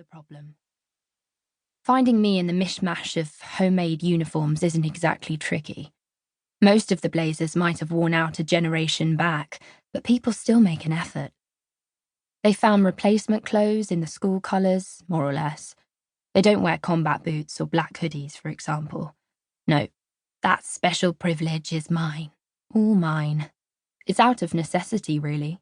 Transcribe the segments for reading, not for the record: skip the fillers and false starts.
the problem. Finding me in the mishmash of homemade uniforms isn't exactly tricky. Most of the blazers might have worn out a generation back, but people still make an effort. They found replacement clothes in the school colours, more or less. They don't wear combat boots or black hoodies, for example. No, that special privilege is mine. All mine. It's out of necessity, really.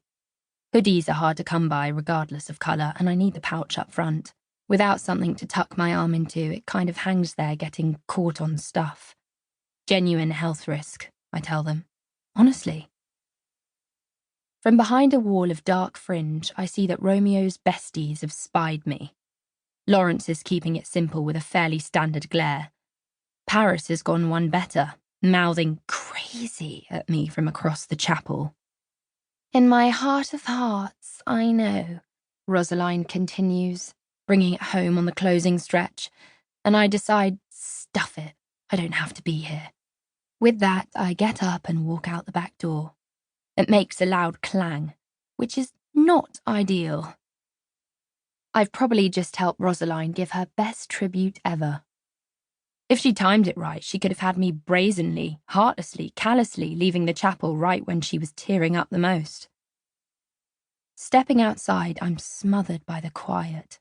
Hoodies are hard to come by regardless of colour, and I need the pouch up front. Without something to tuck my arm into, it kind of hangs there getting caught on stuff. Genuine health risk, I tell them. Honestly. From behind a wall of dark fringe, I see that Romeo's besties have spied me. Lawrence is keeping it simple with a fairly standard glare. Paris has gone one better, mouthing crazy at me from across the chapel. In my heart of hearts, I know, Rosaline continues, bringing it home on the closing stretch, and I decide, stuff it, I don't have to be here. With that, I get up and walk out the back door. It makes a loud clang, which is not ideal. I've probably just helped Rosaline give her best tribute ever. If she timed it right, she could have had me brazenly, heartlessly, callously leaving the chapel right when she was tearing up the most. Stepping outside, I'm smothered by the quiet.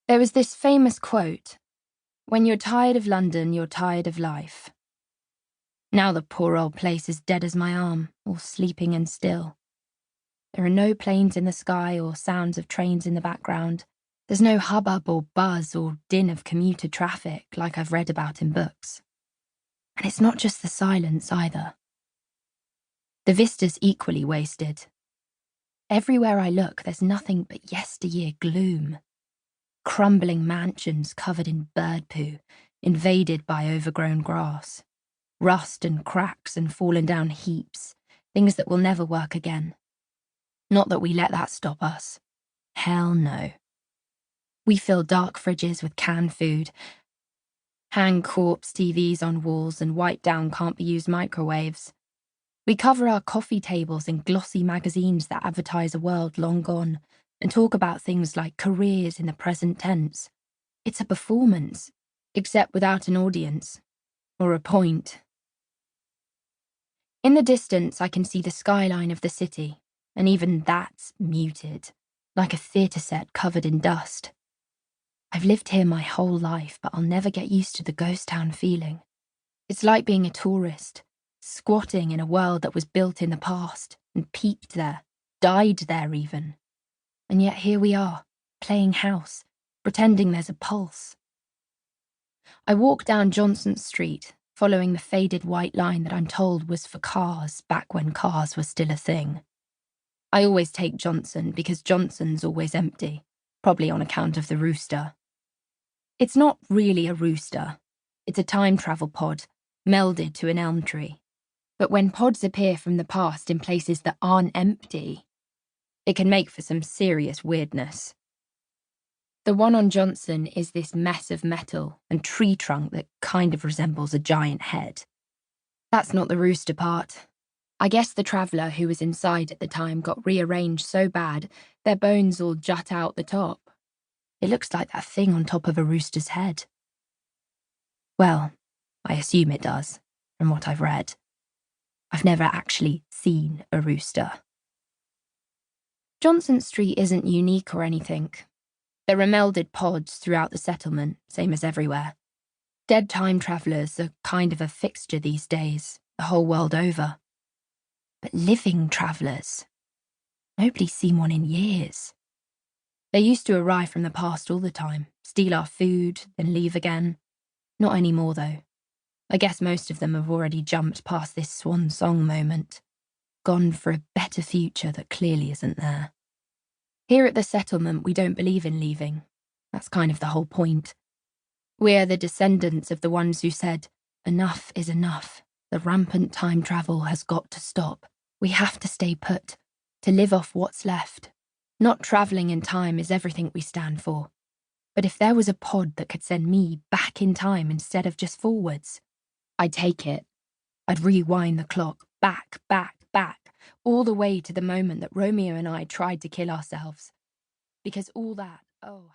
There was this famous quote, "When you're tired of London, you're tired of life." Now the poor old place is dead as my arm, all sleeping and still. There are no planes in the sky or sounds of trains in the background. There's no hubbub or buzz or din of commuter traffic like I've read about in books. And it's not just the silence either. The vista's equally wasted. Everywhere I look, there's nothing but yesteryear gloom. Crumbling mansions covered in bird poo, invaded by overgrown grass. Rust and cracks and fallen down heaps, things that will never work again. Not that we let that stop us. Hell no. We fill dark fridges with canned food, hang corpse TVs on walls and wipe down can't-be-used microwaves. We cover our coffee tables in glossy magazines that advertise a world long gone and talk about things like careers in the present tense. It's a performance, except without an audience, or a point. In the distance, I can see the skyline of the city, and even that's muted, like a theatre set covered in dust. I've lived here my whole life, but I'll never get used to the ghost town feeling. It's like being a tourist, squatting in a world that was built in the past, and peaked there, died there even. And yet here we are, playing house, pretending there's a pulse. I walk down Johnson Street, following the faded white line that I'm told was for cars back when cars were still a thing. I always take Johnson because Johnson's always empty, probably on account of the rooster. It's not really a rooster. It's a time travel pod, melded to an elm tree. But when pods appear from the past in places that aren't empty, it can make for some serious weirdness. The one on Johnson is this mess of metal and tree trunk that kind of resembles a giant head. That's not the rooster part. I guess the traveller who was inside at the time got rearranged so bad, their bones all jut out the top. It looks like that thing on top of a rooster's head. Well, I assume it does, from what I've read. I've never actually seen a rooster. Johnson Street isn't unique or anything. There are melded pods throughout the settlement, same as everywhere. Dead time travellers are kind of a fixture these days, the whole world over. But living travellers? Nobody's seen one in years. They used to arrive from the past all the time, steal our food, then leave again. Not anymore, though. I guess most of them have already jumped past this swan song moment, gone for a better future that clearly isn't there. Here at the settlement, we don't believe in leaving. That's kind of the whole point. We're the descendants of the ones who said, enough is enough. The rampant time travel has got to stop. We have to stay put, to live off what's left. Not travelling in time is everything we stand for. But if there was a pod that could send me back in time instead of just forwards, I'd take it. I'd rewind the clock, back, all the way to the moment that Romeo and I tried to kill ourselves. Because all that, oh...